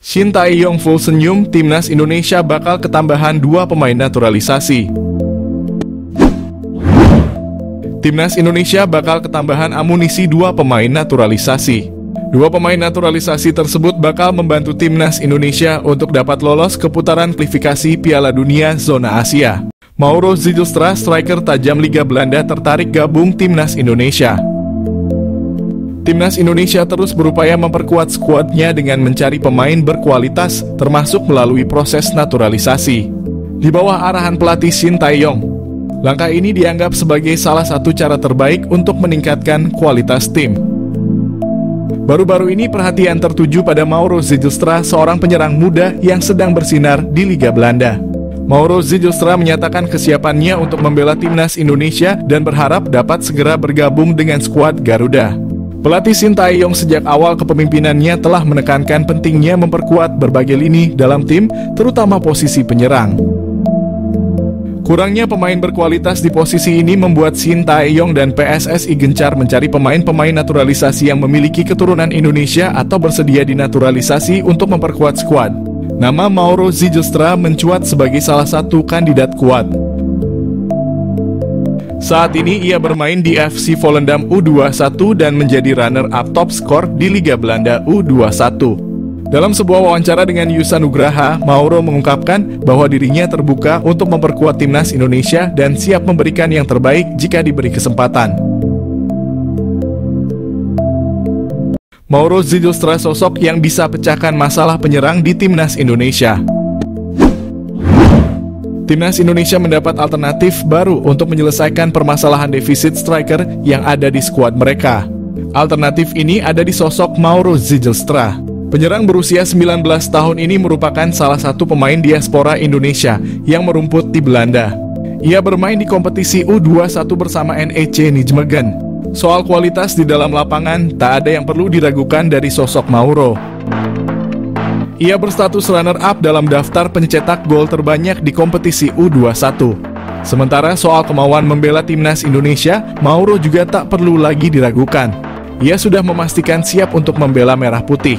Shin Tae-yong full senyum, timnas Indonesia bakal ketambahan 2 pemain naturalisasi. Timnas Indonesia bakal ketambahan amunisi 2 pemain naturalisasi. 2 pemain naturalisasi tersebut bakal membantu timnas Indonesia untuk dapat lolos ke putaran kualifikasi Piala Dunia Zona Asia. Mauro Zijlstra, striker tajam Liga Belanda, tertarik gabung timnas Indonesia. Timnas Indonesia terus berupaya memperkuat skuadnya dengan mencari pemain berkualitas, termasuk melalui proses naturalisasi. Di bawah arahan pelatih Shin Tae-yong, langkah ini dianggap sebagai salah satu cara terbaik untuk meningkatkan kualitas tim. Baru-baru ini perhatian tertuju pada Mauro Zijlstra, seorang penyerang muda yang sedang bersinar di Liga Belanda. Mauro Zijlstra menyatakan kesiapannya untuk membela timnas Indonesia dan berharap dapat segera bergabung dengan skuad Garuda. Pelatih Shin Tae-yong sejak awal kepemimpinannya telah menekankan pentingnya memperkuat berbagai lini dalam tim, terutama posisi penyerang. Kurangnya pemain berkualitas di posisi ini membuat Shin Tae-yong dan PSSI gencar mencari pemain-pemain naturalisasi yang memiliki keturunan Indonesia atau bersedia dinaturalisasi untuk memperkuat skuad. Nama Mauro Zijlstra mencuat sebagai salah satu kandidat kuat. Saat ini ia bermain di FC Volendam U21 dan menjadi runner-up top skor di Liga Belanda U21. Dalam sebuah wawancara dengan Yusa Nugraha, Mauro mengungkapkan bahwa dirinya terbuka untuk memperkuat timnas Indonesia dan siap memberikan yang terbaik jika diberi kesempatan. Mauro Zijlstra sosok yang bisa pecahkan masalah penyerang di timnas Indonesia. Timnas Indonesia mendapat alternatif baru untuk menyelesaikan permasalahan defisit striker yang ada di skuad mereka. Alternatif ini ada di sosok Mauro Zijlstra. Penyerang berusia 19 tahun ini merupakan salah satu pemain diaspora Indonesia yang merumput di Belanda. Ia bermain di kompetisi U21 bersama NEC Nijmegen. Soal kualitas di dalam lapangan, tak ada yang perlu diragukan dari sosok Mauro. Ia berstatus runner-up dalam daftar pencetak gol terbanyak di kompetisi U21. Sementara soal kemauan membela timnas Indonesia, Mauro juga tak perlu lagi diragukan. Ia sudah memastikan siap untuk membela merah putih.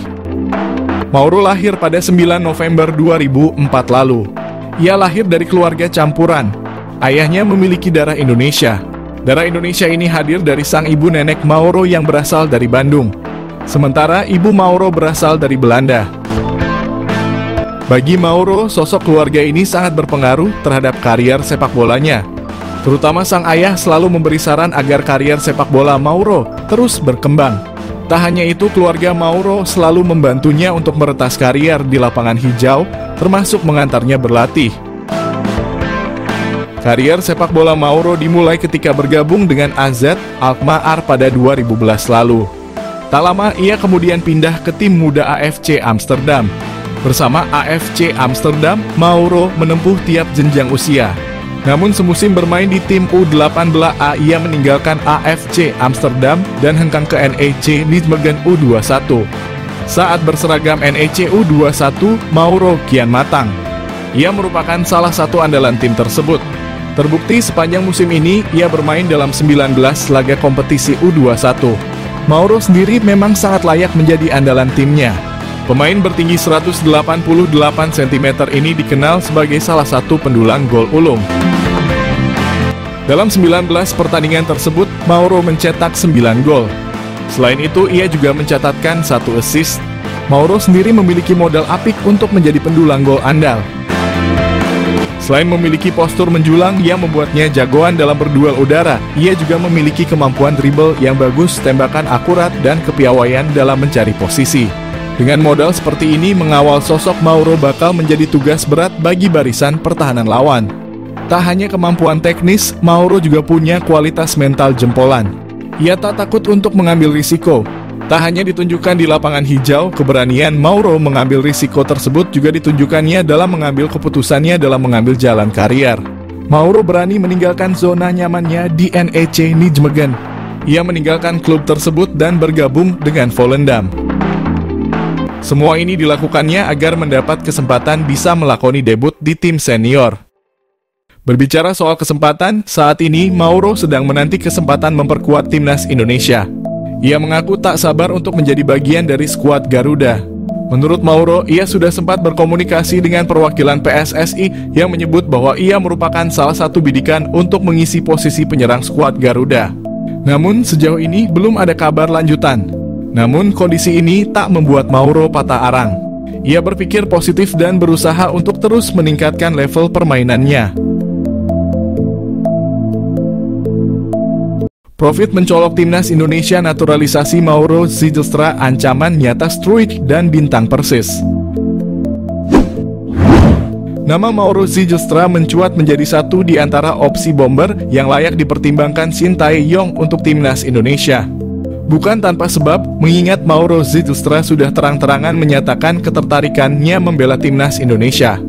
Mauro lahir pada 9 November 2004 lalu. Ia lahir dari keluarga campuran. Ayahnya memiliki darah Indonesia. Darah Indonesia ini hadir dari sang ibu nenek Mauro yang berasal dari Bandung. Sementara ibu Mauro berasal dari Belanda. Bagi Mauro, sosok keluarga ini sangat berpengaruh terhadap karier sepak bolanya. Terutama sang ayah selalu memberi saran agar karier sepak bola Mauro terus berkembang. Tak hanya itu, keluarga Mauro selalu membantunya untuk meretas karier di lapangan hijau, termasuk mengantarnya berlatih. Karier sepak bola Mauro dimulai ketika bergabung dengan AZ Alkmaar pada 2011 lalu. Tak lama ia kemudian pindah ke tim muda AFC Amsterdam. Bersama AFC Amsterdam, Mauro menempuh tiap jenjang usia. Namun semusim bermain di tim U18A, ia meninggalkan AFC Amsterdam dan hengkang ke NEC Nijmegen U21. Saat berseragam NEC U21, Mauro kian matang. Ia merupakan salah satu andalan tim tersebut. Terbukti sepanjang musim ini, ia bermain dalam 19 laga kompetisi U21. Mauro sendiri memang sangat layak menjadi andalan timnya. Pemain bertinggi 188 cm ini dikenal sebagai salah satu pendulang gol ulung. Dalam 19 pertandingan tersebut, Mauro mencetak 9 gol. Selain itu, ia juga mencatatkan 1 assist. Mauro sendiri memiliki modal apik untuk menjadi pendulang gol andal. Selain memiliki postur menjulang yang membuatnya jagoan dalam berduel udara, ia juga memiliki kemampuan dribble yang bagus, tembakan akurat, dan kepiawaian dalam mencari posisi. Dengan modal seperti ini, mengawal sosok Mauro bakal menjadi tugas berat bagi barisan pertahanan lawan. Tak hanya kemampuan teknis, Mauro juga punya kualitas mental jempolan. Ia tak takut untuk mengambil risiko. Tak hanya ditunjukkan di lapangan hijau, keberanian Mauro mengambil risiko tersebut juga ditunjukkannya dalam mengambil keputusannya dalam mengambil jalan karier. Mauro berani meninggalkan zona nyamannya di NEC Nijmegen. Ia meninggalkan klub tersebut dan bergabung dengan Volendam. Semua ini dilakukannya agar mendapat kesempatan bisa melakoni debut di tim senior. Berbicara soal kesempatan, saat ini Mauro sedang menanti kesempatan memperkuat timnas Indonesia. Ia mengaku tak sabar untuk menjadi bagian dari skuad Garuda. Menurut Mauro, ia sudah sempat berkomunikasi dengan perwakilan PSSI yang menyebut bahwa ia merupakan salah satu bidikan untuk mengisi posisi penyerang skuad Garuda. Namun sejauh ini belum ada kabar lanjutan. Namun kondisi ini tak membuat Mauro patah arang. Ia berpikir positif dan berusaha untuk terus meningkatkan level permainannya. Profit mencolok timnas Indonesia naturalisasi Mauro Zylstra ancaman nyata Struijk dan bintang Persis. Nama Mauro Zylstra mencuat menjadi satu di antara opsi bomber yang layak dipertimbangkan Shin Tae-yong untuk timnas Indonesia. Bukan tanpa sebab, mengingat Mauro Zylstra sudah terang-terangan menyatakan ketertarikannya membela timnas Indonesia.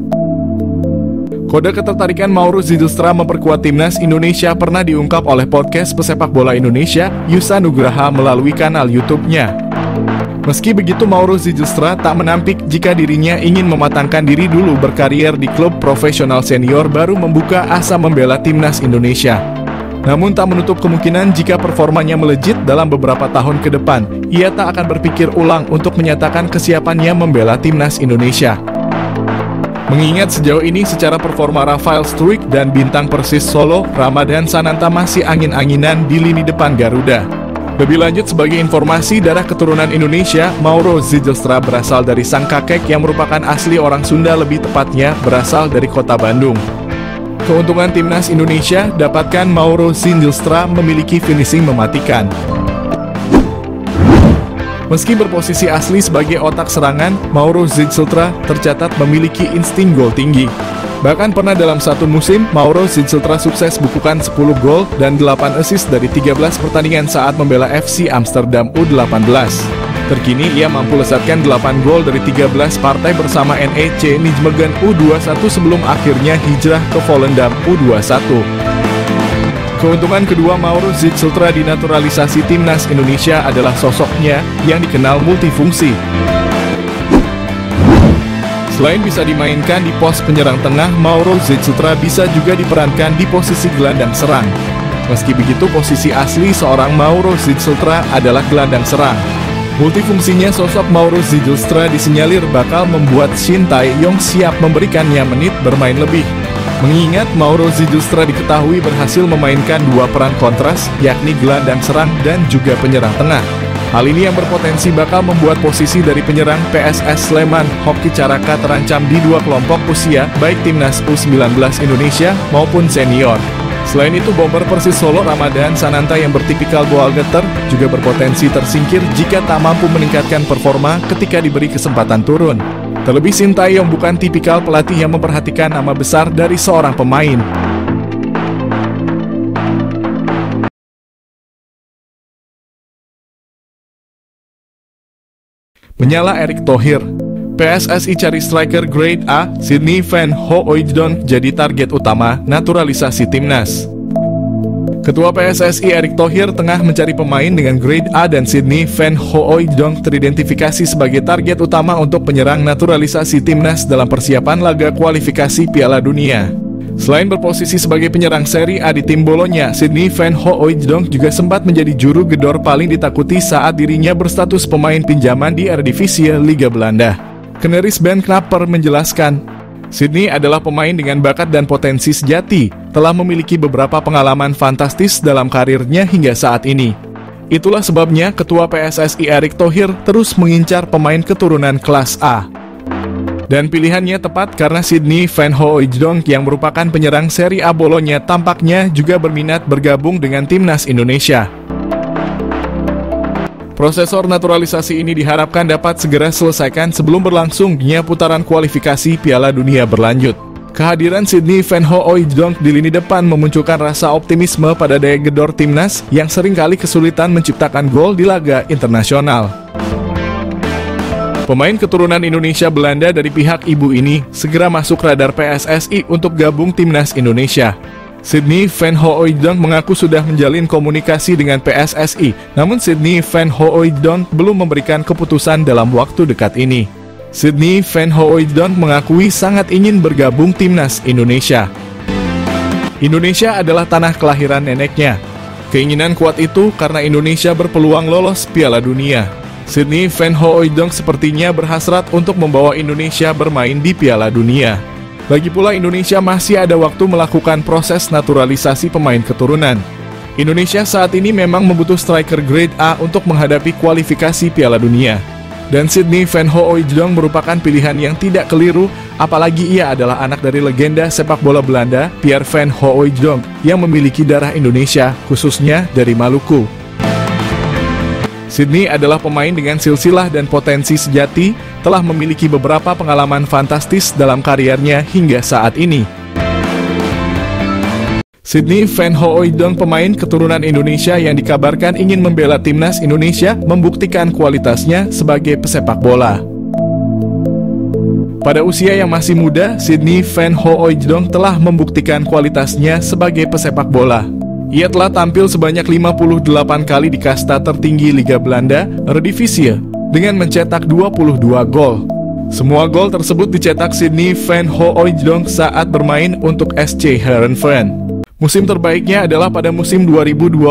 Kode ketertarikan Mauro Zylstra memperkuat timnas Indonesia pernah diungkap oleh podcast pesepak bola Indonesia, Yusa Nugraha melalui kanal YouTube-nya. Meski begitu, Mauro Zylstra tak menampik jika dirinya ingin mematangkan diri dulu berkarier di klub profesional senior baru membuka asa membela timnas Indonesia. Namun tak menutup kemungkinan jika performanya melejit dalam beberapa tahun ke depan, ia tak akan berpikir ulang untuk menyatakan kesiapannya membela timnas Indonesia. Mengingat sejauh ini secara performa Rafael Struijk dan bintang Persis Solo, Ramadhan Sananta masih angin-anginan di lini depan Garuda. Lebih lanjut, sebagai informasi, darah keturunan Indonesia, Mauro Zylstra berasal dari sang kakek yang merupakan asli orang Sunda, lebih tepatnya berasal dari kota Bandung. Keuntungan timnas Indonesia, dapatkan Mauro Zylstra memiliki finishing mematikan. Meski berposisi asli sebagai otak serangan, Mauro Zylstra tercatat memiliki insting gol tinggi. Bahkan pernah dalam satu musim, Mauro Zylstra sukses bukukan 10 gol dan 8 assist dari 13 pertandingan saat membela FC Amsterdam U18. Terkini ia mampu lesatkan 8 gol dari 13 partai bersama NEC Nijmegen U21 sebelum akhirnya hijrah ke Volendam U21. Keuntungan kedua Mauro Zylstra di naturalisasi timnas Indonesia adalah sosoknya yang dikenal multifungsi. Selain bisa dimainkan di pos penyerang tengah, Mauro Zylstra bisa juga diperankan di posisi gelandang serang. Meski begitu, posisi asli seorang Mauro Zylstra adalah gelandang serang. Multifungsinya sosok Mauro Zylstra disinyalir bakal membuat Shin Tae-yong siap memberikannya menit bermain lebih. Mengingat Mauro Zylstra diketahui berhasil memainkan dua peran kontras, yakni gelandang serang dan juga penyerang tengah. Hal ini yang berpotensi bakal membuat posisi dari penyerang PSS Sleman, Hoki Caraka terancam di dua kelompok usia, baik timnas U19 Indonesia maupun senior. Selain itu, bomber Persis Solo Ramadhan Sananta yang bertipikal ball getter juga berpotensi tersingkir jika tak mampu meningkatkan performa ketika diberi kesempatan turun. Terlebih Shin Tae-yong bukan tipikal pelatih yang memperhatikan nama besar dari seorang pemain. Menyala Erick Thohir. PSSI cari striker grade A, Sydney Van Hooijdonk jadi target utama naturalisasi timnas. Ketua PSSI Erick Thohir tengah mencari pemain dengan grade A dan Sydney Van Hooijdonk teridentifikasi sebagai target utama untuk penyerang naturalisasi timnas dalam persiapan laga kualifikasi Piala Dunia. Selain berposisi sebagai penyerang Serie A di tim Bologna, Sydney Van Hooijdonk juga sempat menjadi juru gedor paling ditakuti saat dirinya berstatus pemain pinjaman di Eredivisie Liga Belanda. Keneris Ben Knapper menjelaskan, Sydney adalah pemain dengan bakat dan potensi sejati, telah memiliki beberapa pengalaman fantastis dalam karirnya hingga saat ini. Itulah sebabnya Ketua PSSI Erick Thohir terus mengincar pemain keturunan kelas A. Dan pilihannya tepat karena Sydney Van Hooijdonk yang merupakan penyerang Serie A Bologna tampaknya juga berminat bergabung dengan timnas Indonesia. Prosesor naturalisasi ini diharapkan dapat segera selesaikan sebelum berlangsungnya putaran kualifikasi Piala Dunia berlanjut. Kehadiran Sydney Van Hooijdonk di lini depan memunculkan rasa optimisme pada daya gedor timnas yang seringkali kesulitan menciptakan gol di laga internasional. Pemain keturunan Indonesia Belanda dari pihak ibu ini segera masuk radar PSSI untuk gabung timnas Indonesia. Sydney Van Hooijdonk mengaku sudah menjalin komunikasi dengan PSSI, namun Sydney Van Hooijdonk belum memberikan keputusan dalam waktu dekat ini. Sydney Van Hooijdonk mengakui sangat ingin bergabung timnas Indonesia. Indonesia adalah tanah kelahiran neneknya. Keinginan kuat itu karena Indonesia berpeluang lolos Piala Dunia. Sydney Van Hooijdonk sepertinya berhasrat untuk membawa Indonesia bermain di Piala Dunia. Lagi pula Indonesia masih ada waktu melakukan proses naturalisasi pemain keturunan. Indonesia saat ini memang membutuh striker grade A untuk menghadapi kualifikasi Piala Dunia. Dan Sydney Van Hooijdonk merupakan pilihan yang tidak keliru, apalagi ia adalah anak dari legenda sepak bola Belanda, Pierre Van Hooijdonk, yang memiliki darah Indonesia, khususnya dari Maluku. Sydney adalah pemain dengan silsilah dan potensi sejati, telah memiliki beberapa pengalaman fantastis dalam karirnya hingga saat ini. Sydney Van Hooijdonk, pemain keturunan Indonesia yang dikabarkan ingin membela timnas Indonesia, membuktikan kualitasnya sebagai pesepak bola. Pada usia yang masih muda, Sydney Van Hooijdonk telah membuktikan kualitasnya sebagai pesepak bola. Ia telah tampil sebanyak 58 kali di kasta tertinggi Liga Belanda, Eredivisie, dengan mencetak 22 gol. Semua gol tersebut dicetak Sydney Van Hooijdonk saat bermain untuk SC Heerenveen. Musim terbaiknya adalah pada musim 2022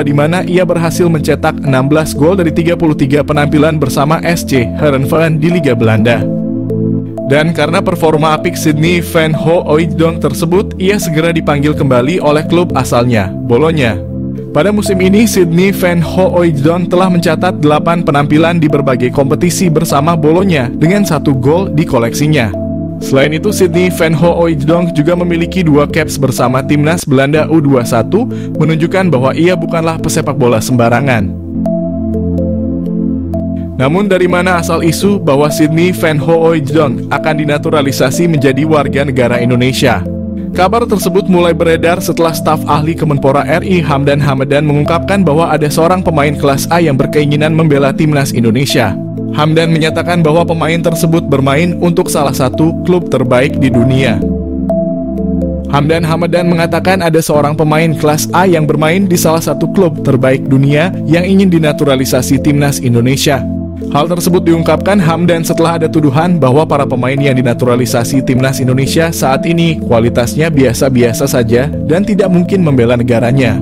di mana ia berhasil mencetak 16 gol dari 33 penampilan bersama SC Heerenveen di Liga Belanda. Dan karena performa apik Sydney Van Hooijdonk tersebut, ia segera dipanggil kembali oleh klub asalnya, Bologna. Pada musim ini, Sydney Van Hooijdonk telah mencatat 8 penampilan di berbagai kompetisi bersama Bologna dengan 1 gol di koleksinya. Selain itu, Sydney Van Hooijdonk juga memiliki 2 caps bersama timnas Belanda U21, menunjukkan bahwa ia bukanlah pesepak bola sembarangan. Namun dari mana asal isu bahwa Sydney Van Hooijdonk akan dinaturalisasi menjadi warga negara Indonesia? Kabar tersebut mulai beredar setelah staf ahli Kemenpora RI Hamdan Hamadan mengungkapkan bahwa ada seorang pemain kelas A yang berkeinginan membela timnas Indonesia. Hamdan menyatakan bahwa pemain tersebut bermain untuk salah satu klub terbaik di dunia. Hamdan Hamadan mengatakan ada seorang pemain kelas A yang bermain di salah satu klub terbaik dunia yang ingin dinaturalisasi timnas Indonesia. Hal tersebut diungkapkan Hamdan setelah ada tuduhan bahwa para pemain yang dinaturalisasi timnas Indonesia saat ini kualitasnya biasa-biasa saja dan tidak mungkin membela negaranya.